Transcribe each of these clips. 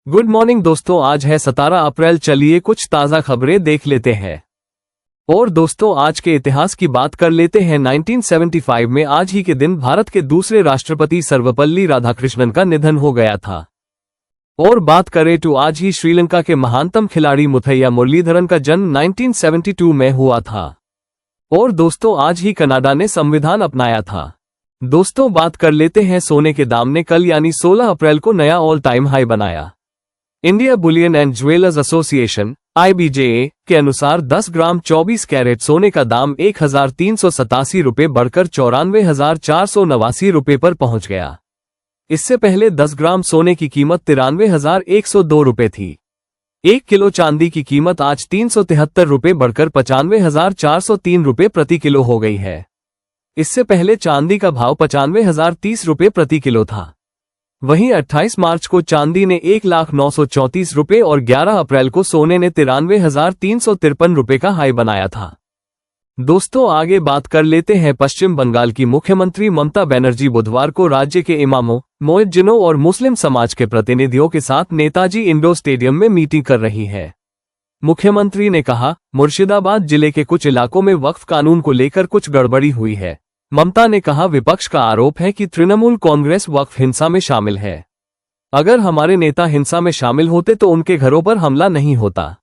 Good morning दोस्तों, आज है 17 अप्रैल। चलिए कुछ ताज़ा खबरें देख लेते हैं। और दोस्तों, आज के इतिहास की बात कर लेते हैं। 1975 में आज ही के दिन भारत के दूसरे राष्ट्रपति सर्वपल्ली राधाकृष्णन का निधन हो गया था। और बात करें तो आज ही श्रीलंका के महानतम खिलाड़ी मुथैया मुरलीधरन का जन्म 1972 में हुआ था। और दोस्तों, आज ही कनाडा ने संविधान अपनाया था। दोस्तों, बात कर लेते हैं सोने के दाम ने कल यानी 16 अप्रैल को नया ऑल टाइम हाई बनाया। India Boolean and jewellers association (IBJA) के अनुसार 10 ग्राम 24 कैरेट सोने का दाम 1,387 रुपये बढ़कर 94,489 रुपये पर पहुंच गया। इससे पहले 10 ग्राम सोने की कीमत 93,102 रुपये थी। 1 किलो चांदी की कीमत आज 373 रुपये बढ़कर 95,403 रुपये प्रति किलो हो गई है। इससे पहले चांदी का भाव 95,030 रुपये प्रति किलो था। वहीं 28 मार्च को चांदी ने 1,09,34 रुपये और 11 अप्रैल को सोने ने 93,353 रुपये का हाई बनाया था। दोस्तों, आगे बात कर लेते हैं पश्चिम बंगाल की मुख्यमंत्री ममता बनर्जी बुधवार को राज्य के इमामों, मुअज्जिनों और मुस्लिम समाज के प्रतिनिधियों के साथ नेताजी इंडोर स्टेडियम में मीटिंग कर रही है। मुख्यमंत्री ने कहा, मुर्शिदाबाद जिले के कुछ इलाकों में वक्फ कानून को लेकर कुछ गड़बड़ी हुई है। ममता ने कहा, विपक्ष का आरोप है कि तृणमूल कांग्रेस वक्फ हिंसा में शामिल है। अगर हमारे नेता हिंसा में शामिल होते तो उनके घरों पर हमला नहीं होता।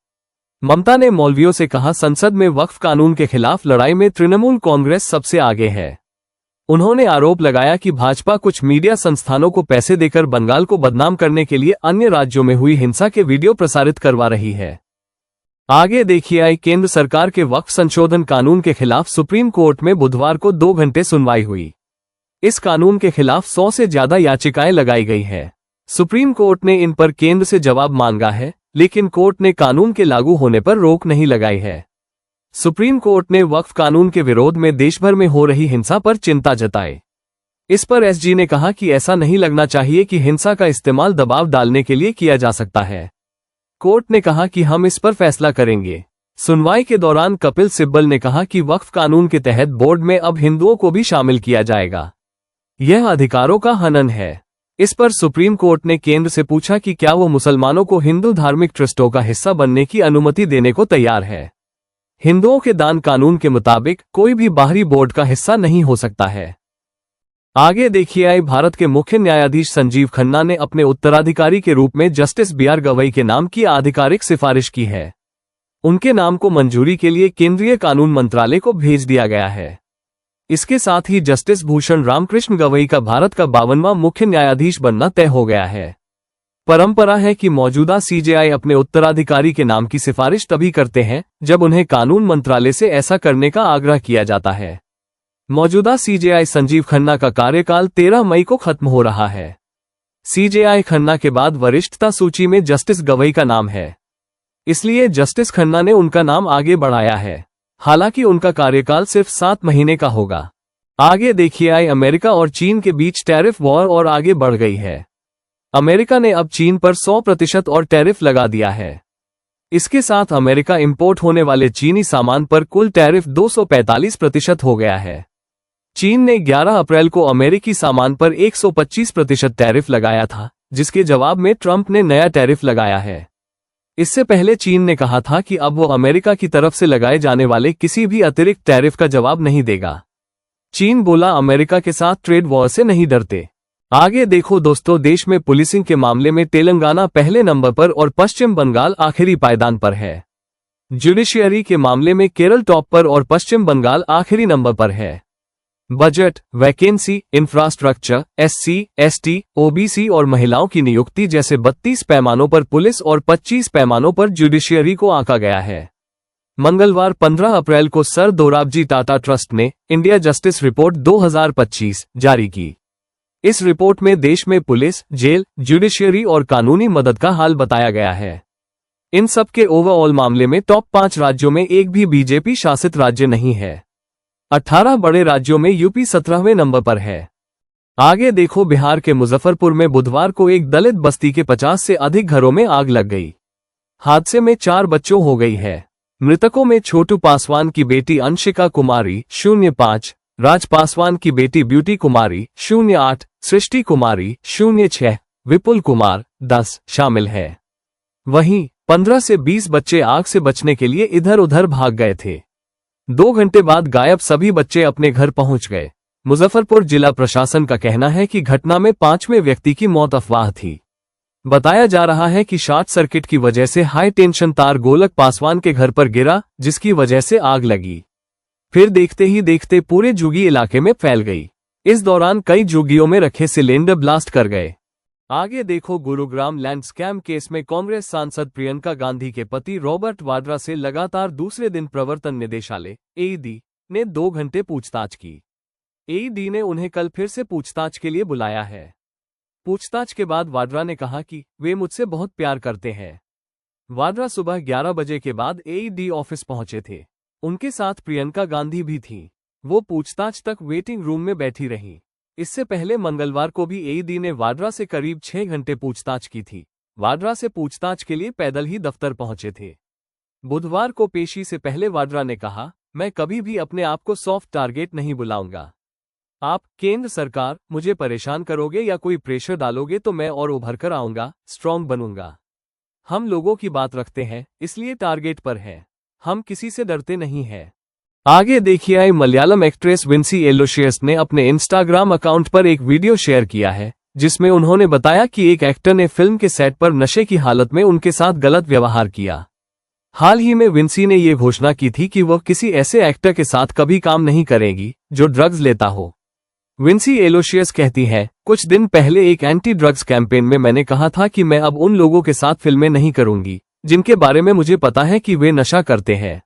ममता ने मौलवियों से कहा, संसद में वक्फ कानून के खिलाफ लड़ाई में तृणमूल कांग्रेस सबसे आगे है। उन्होंने आरोप लगाया कि भाजपा कुछ मीडिया संस्थानों को पैसे देकर बंगाल को बदनाम करने के लिए अन्य राज्यों में हुई हिंसा के वीडियो प्रसारित करवा रही है। आगे देखिए, केंद्र सरकार के वक्फ संशोधन कानून के खिलाफ सुप्रीम कोर्ट में बुधवार को 2 घंटे सुनवाई हुई। इस कानून के खिलाफ 100 से ज्यादा याचिकाएं लगाई गई है। सुप्रीम कोर्ट ने इन पर केंद्र से जवाब मांगा है, लेकिन कोर्ट ने कानून के लागू होने पर रोक नहीं लगाई है। सुप्रीम कोर्ट ने वक्फ कानून के विरोध में देशभर में हो रही हिंसा पर चिंता जताई। इस पर SG ने कहा कि ऐसा नहीं लगना चाहिए कि हिंसा का इस्तेमाल दबाव डालने के लिए किया जा सकता है। कोर्ट ने कहा कि हम इस पर फैसला करेंगे। सुनवाई के दौरान कपिल सिब्बल ने कहा कि वक्फ कानून के तहत बोर्ड में अब हिंदुओं को भी शामिल किया जाएगा। यह अधिकारों का हनन है। इस पर सुप्रीम कोर्ट ने केंद्र से पूछा कि क्या वो मुसलमानों को हिंदू धार्मिक ट्रस्टों का हिस्सा बनने की अनुमति देने को तैयार है। हिंदुओं के दान कानून के मुताबिक कोई भी बाहरी बोर्ड का हिस्सा नहीं हो सकता है। आगे देखिए, भारत के मुख्य न्यायाधीश संजीव खन्ना ने अपने उत्तराधिकारी के रूप में जस्टिस BR गवई के नाम की आधिकारिक सिफारिश की है। उनके नाम को मंजूरी के लिए केंद्रीय कानून मंत्रालय को भेज दिया गया है। इसके साथ ही जस्टिस भूषण रामकृष्ण गवई का भारत का 52वां मुख्य न्यायाधीश बनना तय हो गया है। परंपरा है कि मौजूदा CJI अपने उत्तराधिकारी के नाम की सिफारिश तभी करते हैं जब उन्हें कानून मंत्रालय से ऐसा करने का आग्रह किया जाता है। मौजूदा CJI संजीव खन्ना का कार्यकाल 13 मई को खत्म हो रहा है। CJI खन्ना के बाद वरिष्ठता सूची में जस्टिस गवई का नाम है, इसलिए जस्टिस खन्ना ने उनका नाम आगे बढ़ाया है। हालांकि उनका कार्यकाल सिर्फ 7 महीने का होगा। आगे देखिए, अमेरिका और चीन के बीच टैरिफ वॉर और आगे बढ़ गई है। अमेरिका ने अब चीन पर 100% और टैरिफ लगा दिया है। इसके साथ अमेरिका इंपोर्ट होने वाले चीनी सामान पर कुल टैरिफ 245% हो गया है। चीन ने 11 अप्रैल को अमेरिकी सामान पर 125% टैरिफ लगाया था, जिसके जवाब में ट्रंप ने नया टैरिफ लगाया है। इससे पहले चीन ने कहा था कि अब वो अमेरिका की तरफ से लगाए जाने वाले किसी भी अतिरिक्त टैरिफ का जवाब नहीं देगा। चीन बोला, अमेरिका के साथ ट्रेड वॉर से नहीं डरते। आगे देखो दोस्तों, देश में पुलिसिंग के मामले में तेलंगाना पहले नंबर पर और पश्चिम बंगाल आखिरी पायदान पर है। जुडिशियरी के मामले में केरल टॉप पर और पश्चिम बंगाल आखिरी नंबर पर है। Budget, vacancy, infrastructure, SC, ST, OBC और महिलाओं की नियुक्ति जैसे 32 पैमानों पर पुलिस और 25 पैमानों पर जुडिशियरी को आंका गया है। मंगलवार 15 अप्रैल को सर दोराबजी टाटा ट्रस्ट ने इंडिया जस्टिस रिपोर्ट 2025 जारी की। इस रिपोर्ट में देश में पुलिस, जेल, जुडिशियरी और कानूनी मदद का हाल बताया गया है। इन सब के ओवरऑल मामले में टॉप 5 राज्यों में एक भी BJP शासित राज्य नहीं है। 18 बड़े राज्यों में यूपी 17वें नंबर पर है। आगे देखो, बिहार के मुजफ्फरपुर में बुधवार को एक दलित बस्ती के 50 से अधिक घरों में आग लग गई। हादसे में 4 बच्चों हो गई है। मृतकों में छोटू पासवान की बेटी अंशिका कुमारी 05, राज पासवान की बेटी ब्यूटी कुमारी 08, सृष्टि कुमारी 06, विपुल कुमार 10 शामिल है। वहीं 15 से 20 बच्चे आग से बचने के लिए इधर उधर भाग गए थे। 2 घंटे बाद गायब सभी बच्चे अपने घर पहुंच गए। मुजफ्फरपुर जिला प्रशासन का कहना है कि घटना में 5वें व्यक्ति की मौत अफवाह थी। बताया जा रहा है कि शॉर्ट सर्किट की वजह से हाई टेंशन तार गोलक पासवान के घर पर गिरा, जिसकी वजह से आग लगी। फिर देखते ही देखते पूरे जुगी इलाके में फैल गई। इस दौरान कई जुगियों में रखे सिलेंडर ब्लास्ट कर गए। आगे देखो, गुरुग्राम लैंड स्कैम केस में कांग्रेस सांसद प्रियंका गांधी के पति रॉबर्ट वाड्रा से लगातार दूसरे दिन प्रवर्तन निदेशालय (ईडी) ने 2 घंटे पूछताछ की। ईडी ने उन्हें कल फिर से पूछताछ के लिए बुलाया है। पूछताछ के बाद वाड्रा ने कहा कि वे मुझसे बहुत प्यार करते हैं। वाड्रा सुबह 11 बजे के बाद ईडी ऑफिस पहुंचे थे। उनके साथ प्रियंका गांधी भी थीं। वो पूछताछ तक वेटिंग रूम में बैठी रहीं। इससे पहले मंगलवार को भी ईडी ने वाड्रा से करीब 6 घंटे पूछताछ की थी। वाड्रा से पूछताछ के लिए पैदल ही दफ्तर पहुंचे थे। बुधवार को पेशी से पहले वाड्रा ने कहा, मैं कभी भी अपने आप को सॉफ्ट टारगेट नहीं बुलाऊंगा। आप, केंद्र सरकार, मुझे परेशान करोगे या कोई प्रेशर डालोगे तो मैं और उभर कर आऊंगा, स्ट्रांग बनूंगा। हम लोगों की बात रखते हैं, इसलिए टारगेट पर है। हम किसी से डरते नहीं हैं। आगे देखिए, मलयालम एक्ट्रेस विंसी एलोशियस ने अपने इंस्टाग्राम अकाउंट पर एक वीडियो शेयर किया है, जिसमें उन्होंने बताया कि एक एक्टर ने फिल्म के सेट पर नशे की हालत में उनके साथ गलत व्यवहार किया। हाल ही में विंसी ने ये घोषणा की थी कि वह किसी ऐसे एक्टर के साथ कभी काम नहीं करेगी जो ड्रग्स लेता हो। विंसी एलोशियस कहती है, कुछ दिन पहले एक एंटी ड्रग्स कैंपेन में मैंने कहा था कि मैं अब उन लोगों के साथ फिल्में नहीं करूंगी जिनके बारे में मुझे पता है कि वे नशा करते हैं।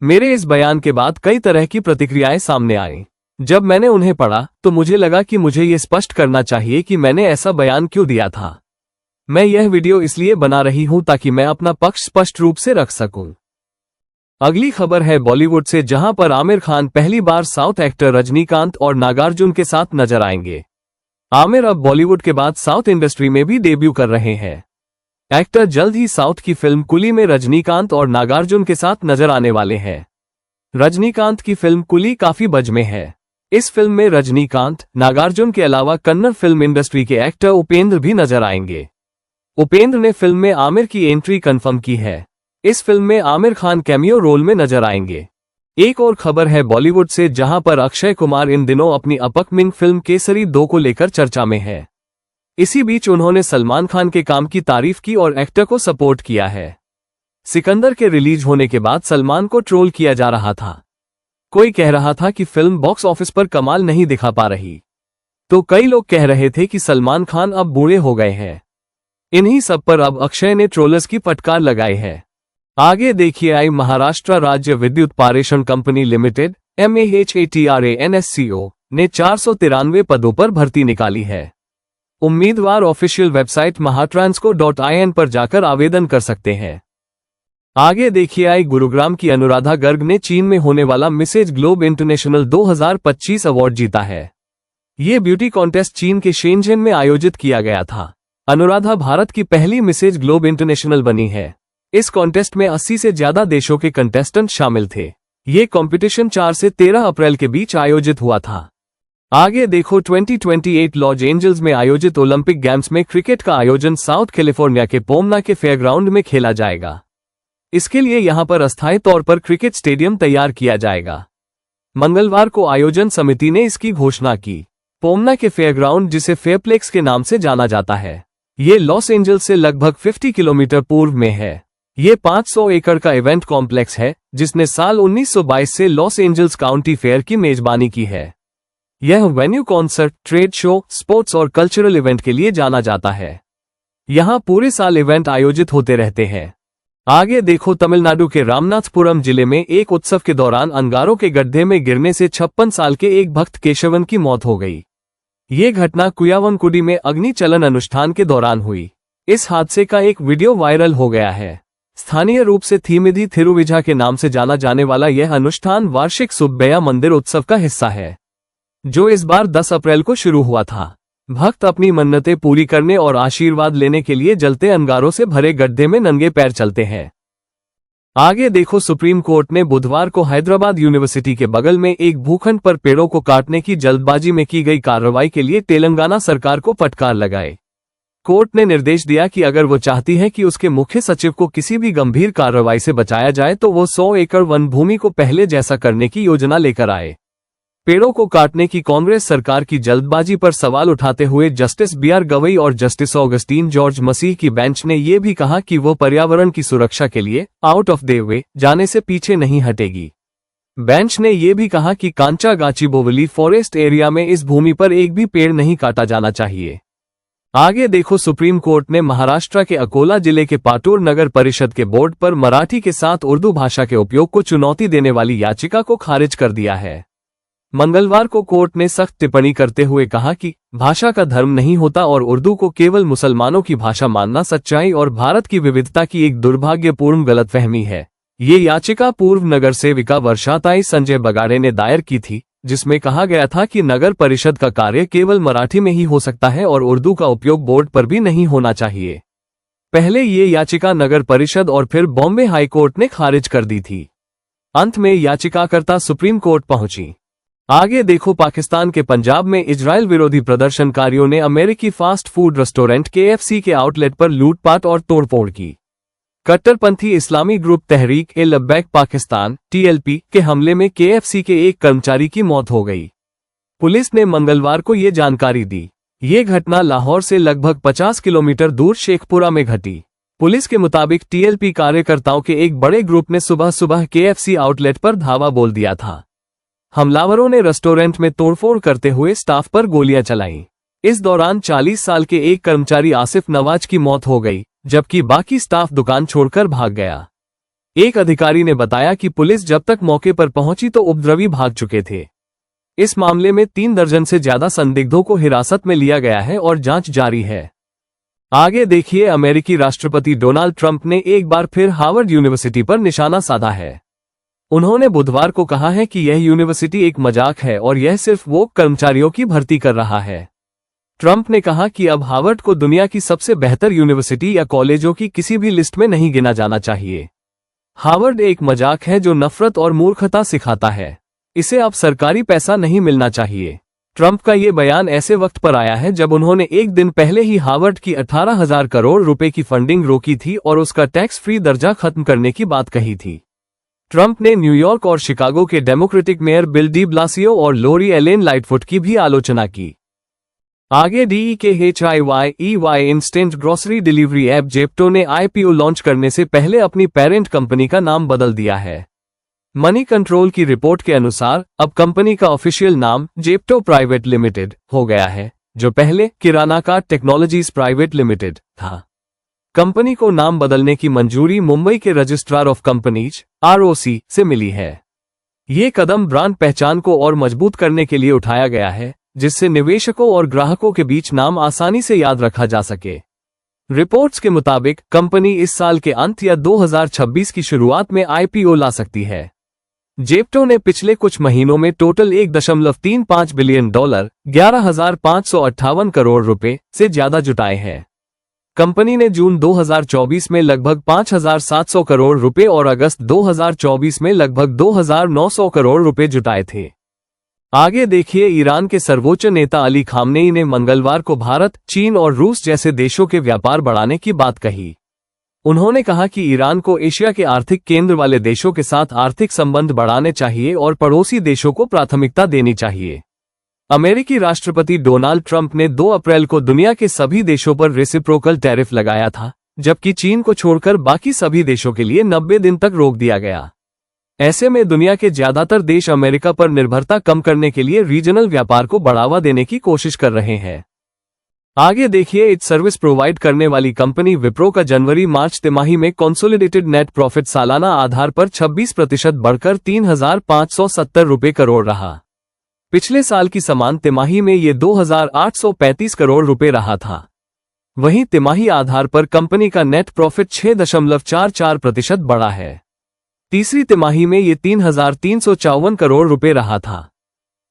मेरे इस बयान के बाद कई तरह की प्रतिक्रियाएं सामने आईं। जब मैंने उन्हें पढ़ा तो मुझे लगा कि मुझे ये स्पष्ट करना चाहिए कि मैंने ऐसा बयान क्यों दिया था। मैं यह वीडियो इसलिए बना रही हूं ताकि मैं अपना पक्ष स्पष्ट रूप से रख सकूं। अगली खबर है बॉलीवुड से, जहां पर आमिर खान पहली बार साउथ एक्टर रजनीकांत और नागार्जुन के साथ नजर आएंगे। आमिर अब बॉलीवुड के बाद साउथ इंडस्ट्री में भी डेब्यू कर रहे हैं। एक्टर जल्द ही साउथ की फिल्म कुली में रजनीकांत और नागार्जुन के साथ नजर आने वाले हैं। रजनीकांत की फिल्म कुली काफी बज में है। इस फिल्म में रजनीकांत, नागार्जुन के अलावा कन्नड़ फिल्म इंडस्ट्री के एक्टर उपेंद्र भी नजर आएंगे। उपेंद्र ने फिल्म में आमिर की एंट्री कंफर्म की है। इस फिल्म में आमिर खान कैमियो रोल में नजर आएंगे। एक और खबर है बॉलीवुड से, जहां पर अक्षय कुमार इन दिनों अपनी अपकमिंग फिल्म केसरी 2 को लेकर चर्चा में है। इसी बीच उन्होंने सलमान खान के काम की तारीफ की और एक्टर को सपोर्ट किया है। सिकंदर के रिलीज होने के बाद सलमान को ट्रोल किया जा रहा था। कोई कह रहा था कि फिल्म बॉक्स ऑफिस पर कमाल नहीं दिखा पा रही, तो कई लोग कह रहे थे कि सलमान खान अब बूढ़े हो गए हैं। इन्हीं सब पर अब अक्षय ने ट्रोलर्स की फटकार लगाई है। आगे देखिए, महाराष्ट्र राज्य विद्युत पारेषण कंपनी लिमिटेड MAHATRANSCO ने 493 पदों पर भर्ती निकाली है। उम्मीदवार ऑफिशियल वेबसाइट mahatransco.in पर जाकर आवेदन कर सकते हैं। आगे देखिए, गुरुग्राम की अनुराधा गर्ग ने चीन में होने वाला मिसेज ग्लोब इंटरनेशनल 2025 अवार्ड जीता है। ये ब्यूटी कॉन्टेस्ट चीन के शेंझेन में आयोजित किया गया था। अनुराधा भारत की पहली मिसेज ग्लोब इंटरनेशनल बनी है। इस कॉन्टेस्ट में 80 से ज्यादा देशों के कंटेस्टेंट शामिल थे। ये कंपटीशन 4 से 13 अप्रैल के बीच आयोजित हुआ था। आगे देखो, 2028 लॉस एंजल्स में आयोजित ओलंपिक गेम्स में क्रिकेट का आयोजन साउथ कैलिफोर्निया के पोमना के फेयरग्राउंड में खेला जाएगा। इसके लिए यहां पर अस्थायी तौर पर क्रिकेट स्टेडियम तैयार किया जाएगा। मंगलवार को आयोजन समिति ने इसकी घोषणा की। पोमना के फेयरग्राउंड, जिसे फेयरप्लेक्स के नाम से जाना जाता है, ये लॉस एंजल्स से लगभग 50 किलोमीटर पूर्व में है। ये 500 एकड़ का इवेंट कॉम्प्लेक्स है, जिसने साल 1922 से लॉस एंजल्स काउंटी फेयर की मेजबानी की है। यह venue concert, trade show, sports और कल्चरल इवेंट के लिए जाना जाता है। यहां पूरे साल इवेंट आयोजित होते रहते हैं। आगे देखो, तमिलनाडु के रामनाथपुरम जिले में एक उत्सव के दौरान अंगारों के गड्ढे में गिरने से 56 साल के एक भक्त केशवन की मौत हो गई। ये घटना कुयावनकुडी में अग्नि चलन अनुष्ठान के दौरान हुई। इस हादसे का एक वीडियो वायरल हो गया है। स्थानीय रूप से थीमिधी थिरुविझा के नाम से जाना जाने वाला यह अनुष्ठान वार्षिक सुब्बैया मंदिर उत्सव का हिस्सा है, जो इस बार 10 अप्रैल को शुरू हुआ था। भक्त अपनी मन्नतें पूरी करने और आशीर्वाद लेने के लिए जलते अंगारों से भरे गड्ढे में नंगे पैर चलते हैं। आगे देखो, सुप्रीम कोर्ट ने बुधवार को हैदराबाद यूनिवर्सिटी के बगल में एक भूखंड पर पेड़ों को काटने की जल्दबाजी में की गई कार्रवाई के लिए तेलंगाना सरकार को फटकार लगाई। कोर्ट ने निर्देश दिया कि अगर वो चाहती है कि उसके मुख्य सचिव को किसी भी गंभीर कार्रवाई से बचाया जाए तो वो 100 एकड़ वन भूमि को पहले जैसा करने की योजना लेकर आए। पेड़ों को काटने की कांग्रेस सरकार की जल्दबाजी पर सवाल उठाते हुए जस्टिस BR गवई और जस्टिस ऑगस्टीन जॉर्ज मसीह की बेंच ने ये भी कहा कि वो पर्यावरण की सुरक्षा के लिए आउट ऑफ द वे जाने से पीछे नहीं हटेगी। बेंच ने ये भी कहा कि कांचागाचीबोवली फॉरेस्ट एरिया में इस भूमि पर एक भी पेड़ नहीं काटा जाना चाहिए। आगे देखो, सुप्रीम कोर्ट ने महाराष्ट्र के अकोला जिले के पाटूर नगर परिषद के बोर्ड पर मराठी के साथ उर्दू भाषा के उपयोग को चुनौती देने वाली याचिका को खारिज कर दिया है। मंगलवार को कोर्ट ने सख्त टिप्पणी करते हुए कहा कि भाषा का धर्म नहीं होता और उर्दू को केवल मुसलमानों की भाषा मानना सच्चाई और भारत की विविधता की एक दुर्भाग्यपूर्ण गलतफहमी है। ये याचिका पूर्व नगर सेविका वर्षाताई संजय बगाड़े ने दायर की थी, जिसमें कहा गया था कि नगर परिषद का कार्य केवल मराठी में ही हो सकता है और उर्दू का उपयोग बोर्ड पर भी नहीं होना चाहिए। पहले ये याचिका नगर परिषद और फिर बॉम्बे हाई कोर्ट ने खारिज कर दी थी। अंत में याचिकाकर्ता सुप्रीम कोर्ट पहुंची। आगे देखो, पाकिस्तान के पंजाब में इजराइल विरोधी प्रदर्शनकारियों ने अमेरिकी फास्ट फूड रेस्टोरेंट KFC के आउटलेट पर लूटपाट और तोड़फोड़ की। कट्टरपंथी इस्लामी ग्रुप तहरीक ए लब्बैक पाकिस्तान TLP के हमले में KFC के एक कर्मचारी की मौत हो गई। पुलिस ने मंगलवार को ये जानकारी दी। ये घटना लाहौर से लगभग 50 किलोमीटर दूर शेखपुरा में घटी। पुलिस के मुताबिक TLP कार्यकर्ताओं के एक बड़े ग्रुप ने सुबह सुबह KFC आउटलेट पर धावा बोल दिया था। हमलावरों ने रेस्टोरेंट में तोड़फोड़ करते हुए स्टाफ पर गोलियां चलाईं। इस दौरान 40 साल के एक कर्मचारी आसिफ नवाज की मौत हो गई, जबकि बाकी स्टाफ दुकान छोड़कर भाग गया। एक अधिकारी ने बताया कि पुलिस जब तक मौके पर पहुंची तो उपद्रवी भाग चुके थे। इस मामले में 3 दर्जन से ज्यादा संदिग्धों को हिरासत में लिया गया है और जांच जारी है। आगे देखिए, अमेरिकी राष्ट्रपति डोनाल्ड ट्रंप ने एक बार फिर हार्वर्ड यूनिवर्सिटी पर निशाना साधा है। उन्होंने बुधवार को कहा है कि यह यूनिवर्सिटी एक मजाक है और यह सिर्फ वो कर्मचारियों की भर्ती कर रहा है। ट्रंप ने कहा कि अब हार्वर्ड को दुनिया की सबसे बेहतर यूनिवर्सिटी या कॉलेजों की किसी भी लिस्ट में नहीं गिना जाना चाहिए। हार्वर्ड एक मजाक है जो नफरत और मूर्खता सिखाता है। इसे अब सरकारी पैसा नहीं मिलना चाहिए। ट्रंप का ये बयान ऐसे वक्त पर आया है जब उन्होंने एक दिन पहले ही हार्वर्ड की 18,000 करोड़ रुपए की फंडिंग रोकी थी और उसका टैक्स फ्री दर्जा खत्म करने की बात कही थी। ट्रंप ने न्यूयॉर्क और शिकागो के democratic mayor Bill de Blasio और लोरी एलेन लाइटफुट की भी आलोचना की। आगे DEKHIYEY instant grocery delivery app Zepto ने IPO लॉन्च करने से पहले अपनी पेरेंट कंपनी का नाम बदल दिया है। मनी कंट्रोल की रिपोर्ट के अनुसार अब कंपनी का ऑफिशियल नाम जेप्टो प्राइवेट लिमिटेड हो गया है, जो पहले किराना कार्ट टेक्नोलॉजीज प्राइवेट लिमिटेड था। कंपनी को नाम बदलने की मंजूरी मुंबई के रजिस्ट्रार ऑफ कंपनीज ROC से मिली है। ये कदम ब्रांड पहचान को और मजबूत करने के लिए उठाया गया है, जिससे निवेशकों और ग्राहकों के बीच नाम आसानी से याद रखा जा सके। रिपोर्ट्स के मुताबिक कंपनी इस साल के अंत या 2026 की शुरुआत में IPO ला सकती है। जेप्टो ने पिछले कुछ महीनों में टोटल $1.35 बिलियन 11,558 करोड़ रुपए से ज्यादा जुटाए हैं। कंपनी ने जून 2024 में लगभग 5,700 करोड़ रुपए और अगस्त 2024 में लगभग 2,900 करोड़ रुपए जुटाए थे। आगे देखिए, ईरान के सर्वोच्च नेता अली खामनेई ने मंगलवार को भारत, चीन और रूस जैसे देशों के व्यापार बढ़ाने की बात कही। उन्होंने कहा कि ईरान को एशिया के आर्थिक केंद्र वाले देशों के साथ आर्थिक संबंध बढ़ाने चाहिए और पड़ोसी देशों को प्राथमिकता देनी चाहिए। अमेरिकी राष्ट्रपति डोनाल्ड ट्रंप ने 2 अप्रैल को दुनिया के सभी देशों पर रेसिप्रोकल टैरिफ लगाया था, जबकि चीन को छोड़कर बाकी सभी देशों के लिए 90 दिन तक रोक दिया गया। ऐसे में दुनिया के ज्यादातर देश अमेरिका पर निर्भरता कम करने के लिए रीजनल व्यापार को बढ़ावा देने की कोशिश कर रहे हैं। आगे देखिए, इस सर्विस प्रोवाइड करने वाली कंपनी विप्रो का जनवरी-मार्च तिमाही में कंसोलिडेटेड नेट प्रॉफिट सालाना आधार पर 26% बढ़कर 3,570 रुपए करोड़ रहा। पिछले साल की समान तिमाही में ये 2,835 करोड़ रुपए रहा था। वहीं तिमाही आधार पर कंपनी का नेट प्रॉफिट 6.44% बढ़ा है। तीसरी तिमाही में ये 3,354 करोड़ रुपए रहा था।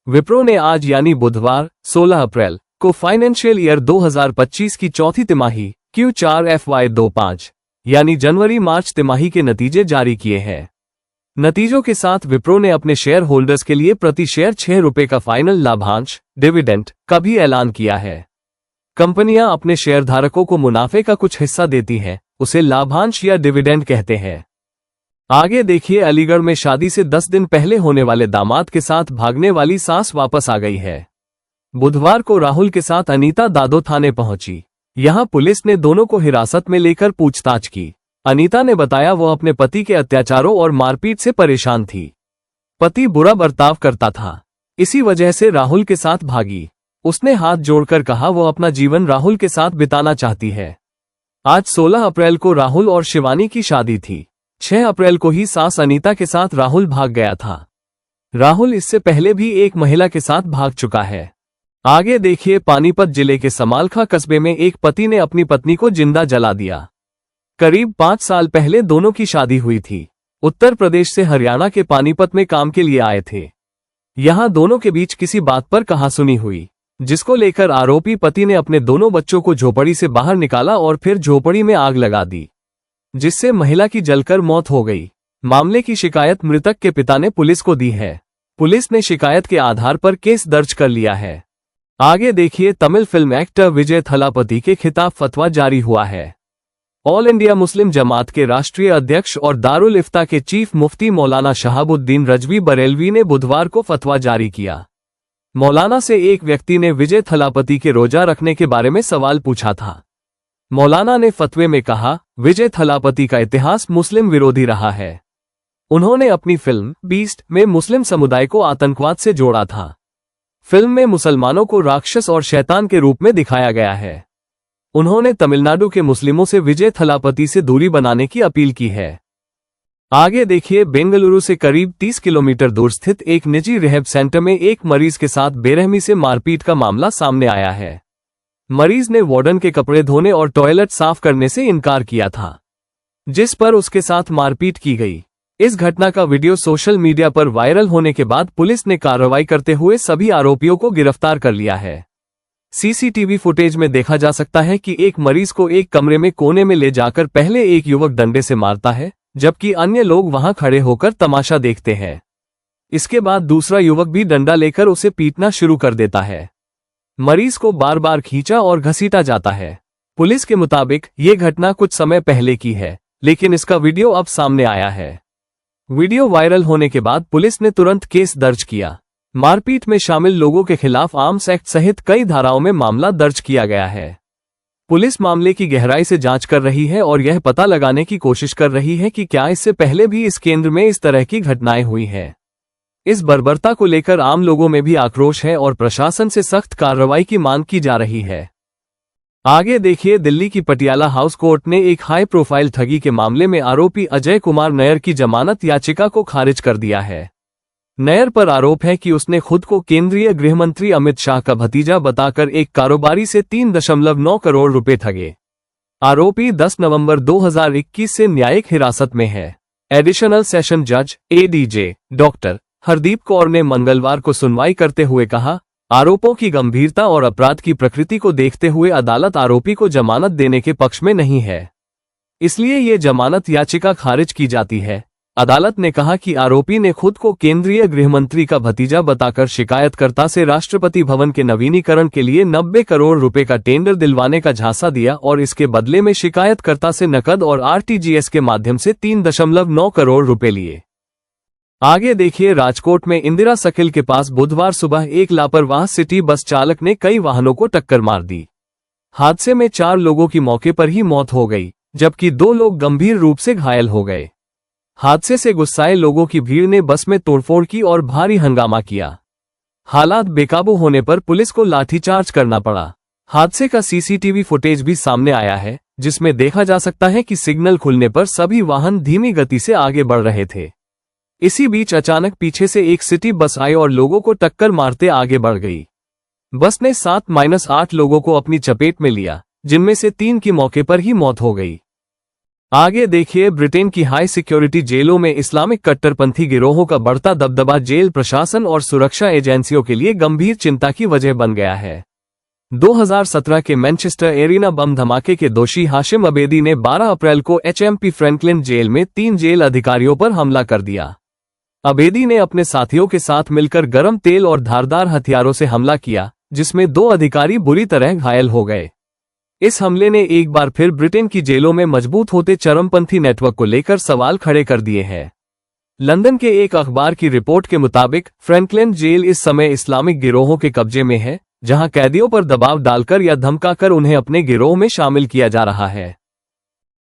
विप्रो ने आज यानी बुधवार 16 अप्रैल को फाइनेंशियल ईयर 2025 की चौथी तिमाही Q4 FY25 यानी जनवरी-मार्च तिमाही के नतीजे जारी किए हैं। नतीजों के साथ विप्रो ने अपने शेयर होल्डर्स के लिए प्रति शेयर 6 रुपए का फाइनल लाभांश डिविडेंड का भी ऐलान किया है। कंपनियां अपने शेयरधारकों को मुनाफे का कुछ हिस्सा देती हैं, उसे लाभांश या डिविडेंड कहते हैं। आगे देखिए, अलीगढ़ में शादी से 10 दिन पहले होने वाले दामाद के साथ भागने वाली सास वापस आ गई है। बुधवार को राहुल के साथ अनीता दादो थाने पहुंची। यहां पुलिस ने दोनों को हिरासत में लेकर पूछताछ की। अनीता ने बताया वो अपने पति के अत्याचारों और मारपीट से परेशान थी। पति बुरा बर्ताव करता था, इसी वजह से राहुल के साथ भागी। उसने हाथ जोड़कर कहा वो अपना जीवन राहुल के साथ बिताना चाहती है। आज 16 अप्रैल को राहुल और शिवानी की शादी थी। 6 अप्रैल को ही सास अनीता के साथ राहुल भाग गया था। राहुल इससे पहले भी एक महिला के साथ भाग चुका है। आगे देखिए, पानीपत जिले के समालखा कस्बे में एक पति ने अपनी पत्नी को जिंदा जला दिया। करीब 5 साल पहले दोनों की शादी हुई थी। उत्तर प्रदेश से हरियाणा के पानीपत में काम के लिए आए थे। यहां दोनों के बीच किसी बात पर कहासुनी हुई, जिसको लेकर आरोपी पति ने अपने दोनों बच्चों को झोपड़ी से बाहर निकाला और फिर झोपड़ी में आग लगा दी, जिससे महिला की जलकर मौत हो गई। मामले की शिकायत मृतक के पिता ने पुलिस को दी है। पुलिस ने शिकायत के आधार पर केस दर्ज कर लिया है। आगे देखिए, तमिल फिल्म एक्टर विजय थलापति के खिलाफ फतवा जारी हुआ है। ऑल इंडिया मुस्लिम जमात के राष्ट्रीय अध्यक्ष और दारुल इफ्ता के चीफ मुफ्ती मौलाना शहाबुद्दीन रजवी बरेलवी ने बुधवार को फतवा जारी किया। मौलाना से एक व्यक्ति ने विजय थलापति के रोजा रखने के बारे में सवाल पूछा था। मौलाना ने फतवे में कहा, विजय थलापति का इतिहास मुस्लिम विरोधी रहा है। उन्होंने अपनी फिल्म बीस्ट में मुस्लिम समुदाय को आतंकवाद से जोड़ा था। फिल्म में मुसलमानों को राक्षस और शैतान के रूप में दिखाया गया है। उन्होंने तमिलनाडु के मुस्लिमों से विजय थलापति से दूरी बनाने की अपील की है। आगे देखिए, बेंगलुरु से करीब 30 किलोमीटर दूर स्थित एक निजी रिहैब सेंटर में एक मरीज के साथ बेरहमी से मारपीट का मामला सामने आया है। मरीज ने वार्डन के कपड़े धोने और टॉयलेट साफ करने से इनकार किया था, जिस पर उसके साथ मारपीट की गई। इस घटना का वीडियो सोशल मीडिया पर वायरल होने के बाद पुलिस ने कार्रवाई करते हुए सभी आरोपियों को गिरफ्तार कर लिया है। सीसीटीवी फुटेज में देखा जा सकता है कि एक मरीज को एक कमरे में कोने में ले जाकर पहले एक युवक डंडे से मारता है, जबकि अन्य लोग वहां खड़े होकर तमाशा देखते हैं। इसके बाद दूसरा युवक भी डंडा लेकर उसे पीटना शुरू कर देता है। मरीज को बार बार खींचा और घसीटा जाता है। पुलिस के मुताबिक ये घटना कुछ समय पहले की है, लेकिन इसका वीडियो अब सामने आया है। वीडियो वायरल होने के बाद पुलिस ने तुरंत केस दर्ज किया। मारपीट में शामिल लोगों के खिलाफ आर्म्स एक्ट सहित कई धाराओं में मामला दर्ज किया गया है। पुलिस मामले की गहराई से जांच कर रही है और यह पता लगाने की कोशिश कर रही है कि क्या इससे पहले भी इस केंद्र में इस तरह की घटनाएं हुई हैं। इस बर्बरता को लेकर आम लोगों में भी आक्रोश है और प्रशासन से सख्त कार्रवाई की मांग की जा रही है। आगे देखिए, दिल्ली की पटियाला हाउस कोर्ट ने एक हाई प्रोफाइल ठगी के मामले में आरोपी अजय कुमार नयर की जमानत याचिका को खारिज कर दिया है। नयर पर आरोप है कि उसने खुद को केंद्रीय गृहमंत्री अमित शाह का भतीजा बताकर एक कारोबारी से 3.9 करोड़ रुपए ठगे। आरोपी 10 नवंबर 2021 से न्यायिक हिरासत में है। एडिशनल सेशन जज एडीजे डॉक्टर हरदीप कौर ने मंगलवार को सुनवाई करते हुए कहा, आरोपों की गंभीरता और अपराध की प्रकृति को देखते हुए अदालत आरोपी को जमानत देने के पक्ष में नहीं है, इसलिए ये जमानत याचिका खारिज की जाती है। अदालत ने कहा कि आरोपी ने खुद को केंद्रीय गृहमंत्री का भतीजा बताकर शिकायतकर्ता से राष्ट्रपति भवन के नवीनीकरण के लिए 90 करोड़ रुपए का टेंडर दिलवाने का झांसा दिया और इसके बदले में शिकायतकर्ता से नकद और आरटीजीएस के माध्यम से 3.9 करोड़ रुपए लिए। आगे देखिए, राजकोट में इंदिरा सर्किल के पास बुधवार सुबह एक लापरवाह सिटी बस चालक ने कई वाहनों को टक्कर मार दी। हादसे में 4 लोगों की मौके पर ही मौत हो गई, जबकि 2 लोग गंभीर रूप से घायल हो गए। हादसे से गुस्साए लोगों की भीड़ ने बस में तोड़फोड़ की और भारी हंगामा किया। हालात बेकाबू होने पर पुलिस को लाठीचार्ज करना पड़ा। हादसे का सीसीटीवी फुटेज भी सामने आया है, जिसमें देखा जा सकता है कि सिग्नल खुलने पर सभी वाहन धीमी गति से आगे बढ़ रहे थे। इसी बीच अचानक पीछे से एक सिटी बस आई और लोगों को टक्कर मारते आगे बढ़ गई। बस ने 7-8 लोगों को अपनी चपेट में लिया, जिनमें से 3 की मौके पर ही मौत हो गई। आगे देखिए, ब्रिटेन की हाई सिक्योरिटी जेलों में इस्लामिक कट्टरपंथी गिरोहों का बढ़ता दबदबा जेल प्रशासन और सुरक्षा एजेंसियों के लिए गंभीर चिंता की वजह बन गया है। 2017 के मैनचेस्टर एरिना बम धमाके के दोषी हाशिम अबेदी ने 12 अप्रैल को एचएमपी फ्रैंकलिन जेल में 3 जेल अधिकारियों पर हमला कर दिया। अबेदी ने अपने साथियों के साथ मिलकर गरम तेल और धारदार हथियारों से हमला किया, जिसमें 2 अधिकारी बुरी तरह घायल हो गए। इस हमले ने एक बार फिर ब्रिटेन की जेलों में मजबूत होते चरमपंथी नेटवर्क को लेकर सवाल खड़े कर दिए हैं। लंदन के एक अखबार की रिपोर्ट के मुताबिक फ्रैंकलिन जेल इस समय इस्लामिक गिरोहों के कब्जे में है, जहां कैदियों पर दबाव डालकर या धमकाकर उन्हें अपने गिरोह में शामिल किया जा रहा है।